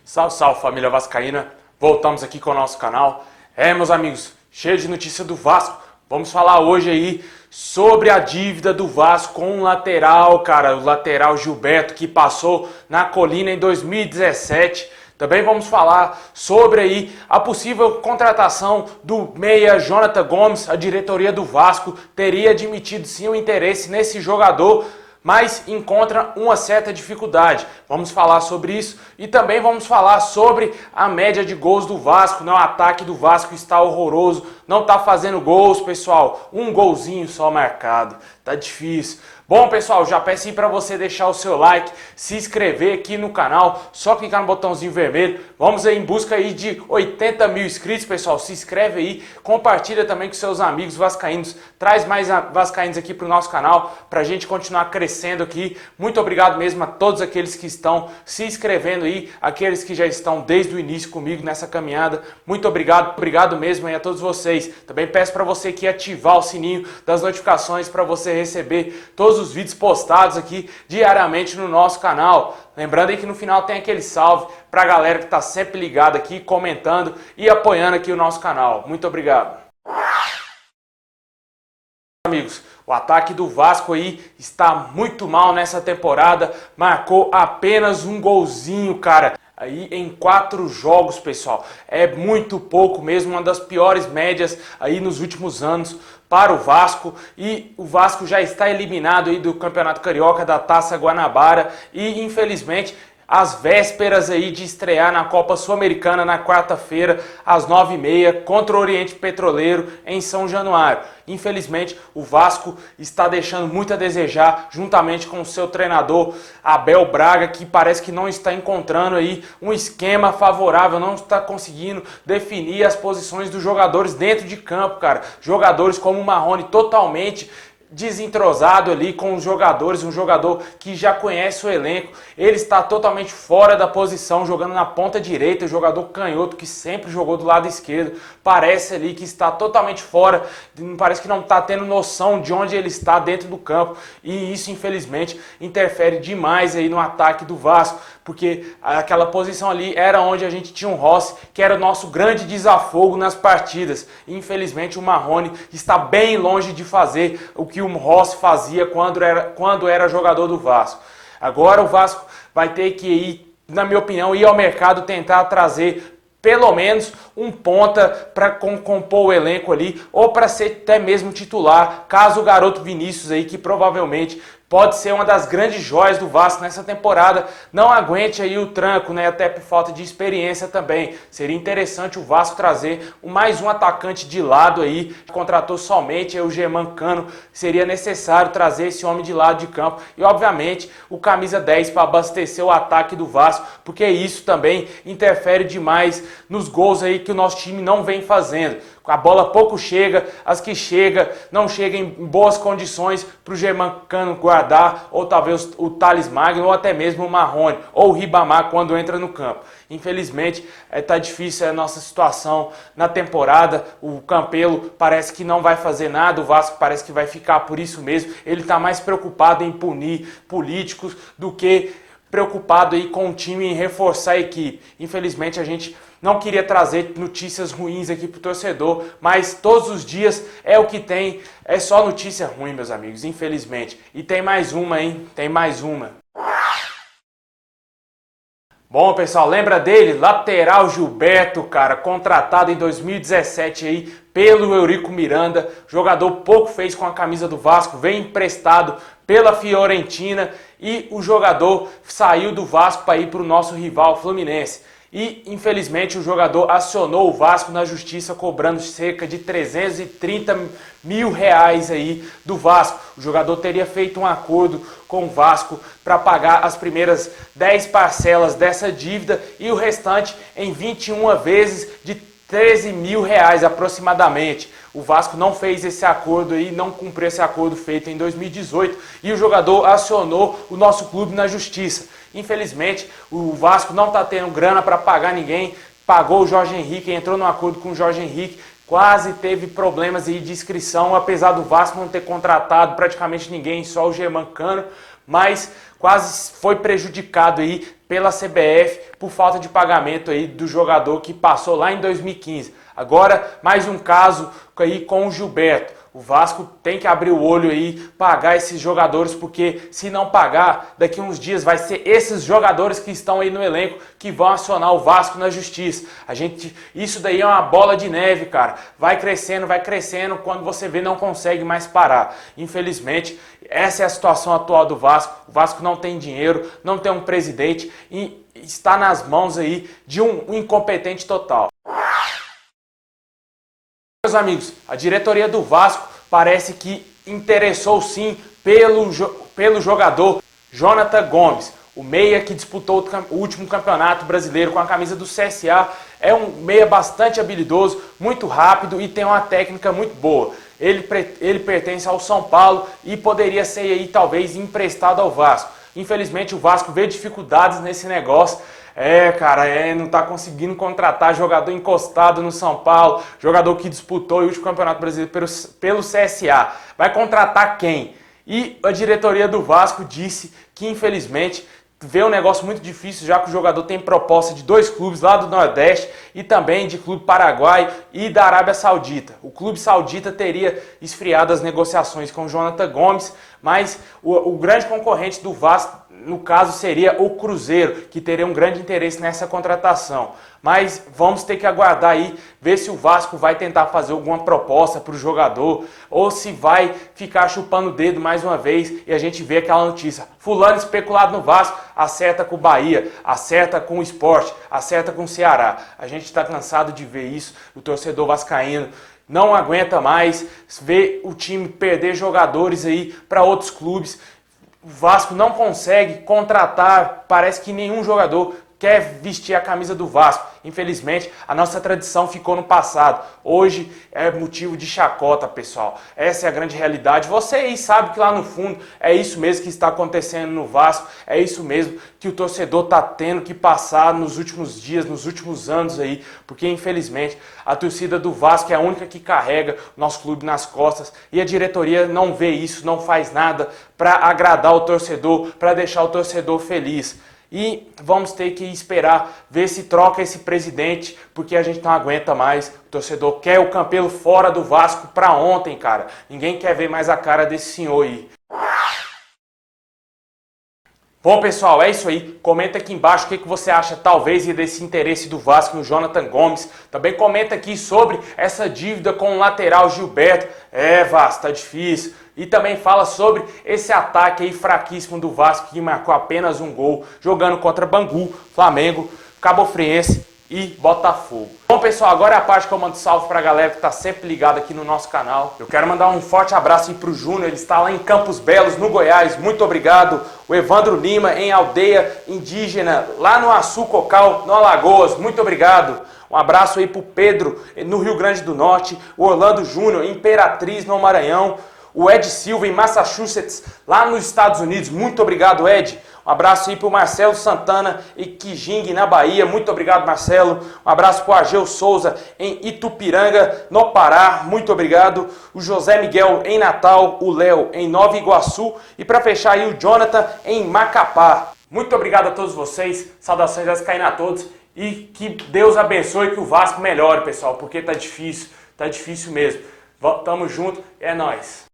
Salve, salve família vascaína, voltamos aqui com o nosso canal. Meus amigos, cheio de notícia do Vasco. Vamos falar hoje aí sobre a dívida do Vasco com o lateral, cara, o lateral Gilberto, que passou na Colina em 2017. Também vamos falar sobre aí a possível contratação do meia Jonathan Gomes. A diretoria do Vasco teria admitido sim o interesse nesse jogador, mas encontra uma certa dificuldade. Vamos falar sobre isso e também vamos falar sobre a média de gols do Vasco. O ataque do Vasco está horroroso, não está fazendo gols, pessoal. Um golzinho só marcado, tá difícil. Bom, pessoal, já peço aí para você deixar o seu like, se inscrever aqui no canal, só clicar no botãozinho vermelho. Vamos aí em busca aí de 80 mil inscritos, pessoal. Se inscreve aí, compartilha também com seus amigos vascaínos, traz mais vascaínos aqui para o nosso canal, para a gente continuar crescendo aqui. Muito obrigado mesmo a todos aqueles que estão se inscrevendo aí, aqueles que já estão desde o início comigo nessa caminhada. Muito obrigado mesmo aí a todos vocês. Também peço para você aqui ativar o sininho das notificações para você receber todos os vídeos postados aqui diariamente no nosso canal. Lembrando aí que no final tem aquele salve para a galera que está sempre ligada aqui, comentando e apoiando aqui o nosso canal. Muito obrigado. Amigos, o ataque do Vasco aí está muito mal nessa temporada, marcou apenas um golzinho, cara. Aí em 4 jogos, pessoal, é muito pouco mesmo, uma das piores médias aí nos últimos anos para o Vasco, e o Vasco já está eliminado aí do Campeonato Carioca, da Taça Guanabara, e infelizmente às vésperas aí de estrear na Copa Sul-Americana na quarta-feira, às 9h30, contra o Oriente Petroleiro em São Januário. Infelizmente, o Vasco está deixando muito a desejar, juntamente com o seu treinador Abel Braga, que parece que não está encontrando aí um esquema favorável, não está conseguindo definir as posições dos jogadores dentro de campo, cara. Jogadores como o Marrone totalmente desentrosado ali com os jogadores, um jogador que já conhece o elenco, ele está totalmente fora da posição, jogando na ponta direita, o jogador canhoto que sempre jogou do lado esquerdo, parece ali que está totalmente fora, parece que não está tendo noção de onde ele está dentro do campo, e isso infelizmente interfere demais aí no ataque do Vasco, porque aquela posição ali era onde a gente tinha um Rossi, que era o nosso grande desafogo nas partidas. Infelizmente o Marrone está bem longe de fazer o que o Rossi fazia quando era jogador do Vasco. Agora o Vasco vai ter que ir, na minha opinião, ir ao mercado tentar trazer pelo menos um ponta para compor o elenco ali, ou para ser até mesmo titular, caso o garoto Vinícius aí, que provavelmente pode ser uma das grandes joias do Vasco nessa temporada, não aguente aí o tranco, né? Até por falta de experiência também. Seria interessante o Vasco trazer mais um atacante de lado aí. Contratou somente aí o Germancano. Seria necessário trazer esse homem de lado de campo. E obviamente o camisa 10 para abastecer o ataque do Vasco, porque isso também interfere demais nos gols aí que o nosso time não vem fazendo. A bola pouco chega, as que chega não chegam em boas condições para o Germancano guardar, ou talvez o Thales Magno, ou até mesmo o Marrone, ou o Ribamar quando entra no campo. Infelizmente, está difícil a nossa situação na temporada. O Campelo parece que não vai fazer nada, o Vasco parece que vai ficar por isso mesmo. Ele está mais preocupado em punir políticos do que preocupado aí com o time em reforçar a equipe. Infelizmente a gente não queria trazer notícias ruins aqui pro torcedor, mas todos os dias é o que tem, é só notícia ruim, meus amigos, infelizmente. E tem mais uma, hein? Tem mais uma. Bom, pessoal, lembra dele? Lateral Gilberto, cara, contratado em 2017 aí pelo Eurico Miranda. Jogador pouco fez com a camisa do Vasco, veio emprestado pela Fiorentina e o jogador saiu do Vasco para ir para o nosso rival Fluminense. E, infelizmente, o jogador acionou o Vasco na justiça, cobrando cerca de 330 mil reais aí do Vasco. O jogador teria feito um acordo com o Vasco para pagar as primeiras 10 parcelas dessa dívida e o restante em 21 vezes de 13 mil reais aproximadamente. O Vasco não fez esse acordo aí, não cumpriu esse acordo feito em 2018 e o jogador acionou o nosso clube na justiça. Infelizmente, o Vasco não está tendo grana para pagar ninguém, pagou o Jorge Henrique, entrou num acordo com o Jorge Henrique, quase teve problemas aí de inscrição, apesar do Vasco não ter contratado praticamente ninguém, só o Germancano, mas quase foi prejudicado aí, pela CBF por falta de pagamento aí do jogador que passou lá em 2015. Agora, mais um caso aí com o Gilberto. O Vasco tem que abrir o olho aí, pagar esses jogadores, porque se não pagar, daqui uns dias vai ser esses jogadores que estão aí no elenco que vão acionar o Vasco na justiça. Isso daí é uma bola de neve, cara. Vai crescendo, quando você vê não consegue mais parar. Infelizmente, essa é a situação atual do Vasco. O Vasco não tem dinheiro, não tem um presidente e está nas mãos aí de um incompetente total. Meus amigos, a diretoria do Vasco parece que interessou sim pelo jogador Jonathan Gomes, o meia que disputou o último campeonato brasileiro com a camisa do CSA. É um meia bastante habilidoso, muito rápido e tem uma técnica muito boa. Ele pertence ao São Paulo e poderia ser aí talvez emprestado ao Vasco. Infelizmente o Vasco vê dificuldades nesse negócio. Não tá conseguindo contratar jogador encostado no São Paulo, jogador que disputou o último Campeonato Brasileiro pelo CSA. Vai contratar quem? E a diretoria do Vasco disse que, infelizmente, vê um negócio muito difícil, já que o jogador tem proposta de 2 clubes lá do Nordeste e também de clube paraguaio e da Arábia Saudita. O clube saudita teria esfriado as negociações com o Jonathan Gomes, mas o grande concorrente do Vasco, no caso, seria o Cruzeiro, que teria um grande interesse nessa contratação. Mas vamos ter que aguardar aí, ver se o Vasco vai tentar fazer alguma proposta para o jogador ou se vai ficar chupando o dedo mais uma vez e a gente vê aquela notícia. Fulano especulado no Vasco, acerta com o Bahia, acerta com o Sport, acerta com o Ceará. A gente está cansado de ver isso, o torcedor vascaíno não aguenta mais ver o time perder jogadores aí para outros clubes. O Vasco não consegue contratar, parece que nenhum jogador quer vestir a camisa do Vasco. Infelizmente, a nossa tradição ficou no passado. Hoje é motivo de chacota, pessoal. Essa é a grande realidade. Você aí sabe que lá no fundo é isso mesmo que está acontecendo no Vasco. É isso mesmo que o torcedor está tendo que passar nos últimos dias, nos últimos anos aí. Porque, infelizmente, a torcida do Vasco é a única que carrega o nosso clube nas costas. E a diretoria não vê isso, não faz nada para agradar o torcedor, para deixar o torcedor feliz. E vamos ter que esperar, ver se troca esse presidente, porque a gente não aguenta mais. O torcedor quer o Campelo fora do Vasco pra ontem, cara. Ninguém quer ver mais a cara desse senhor aí. Bom, pessoal, é isso aí. Comenta aqui embaixo o que você acha, talvez, desse interesse do Vasco no Jonathan Gomes. Também comenta aqui sobre essa dívida com o lateral Gilberto. Vasco, tá difícil. E também fala sobre esse ataque aí fraquíssimo do Vasco, que marcou apenas um gol, jogando contra Bangu, Flamengo, Cabofriense e Botafogo. Bom, pessoal, agora é a parte que eu mando salve pra galera que tá sempre ligada aqui no nosso canal. Eu quero mandar um forte abraço aí pro Júnior, ele está lá em Campos Belos, no Goiás, muito obrigado. O Evandro Lima, em Aldeia Indígena, lá no Açu Cocal, no Alagoas, muito obrigado. Um abraço aí pro Pedro, no Rio Grande do Norte, o Orlando Júnior, em Imperatriz, no Maranhão. O Ed Silva, em Massachusetts, lá nos Estados Unidos. Muito obrigado, Ed. Um abraço aí para o Marcelo Santana, em Quijingue, na Bahia. Muito obrigado, Marcelo. Um abraço para o Ageu Souza, em Itupiranga, no Pará. Muito obrigado. O José Miguel, em Natal. O Léo, em Nova Iguaçu. E para fechar aí, o Jonathan, em Macapá. Muito obrigado a todos vocês. Saudações vascaínas a todos. E que Deus abençoe, que o Vasco melhore, pessoal, porque tá difícil mesmo. Tamo junto, é nóis.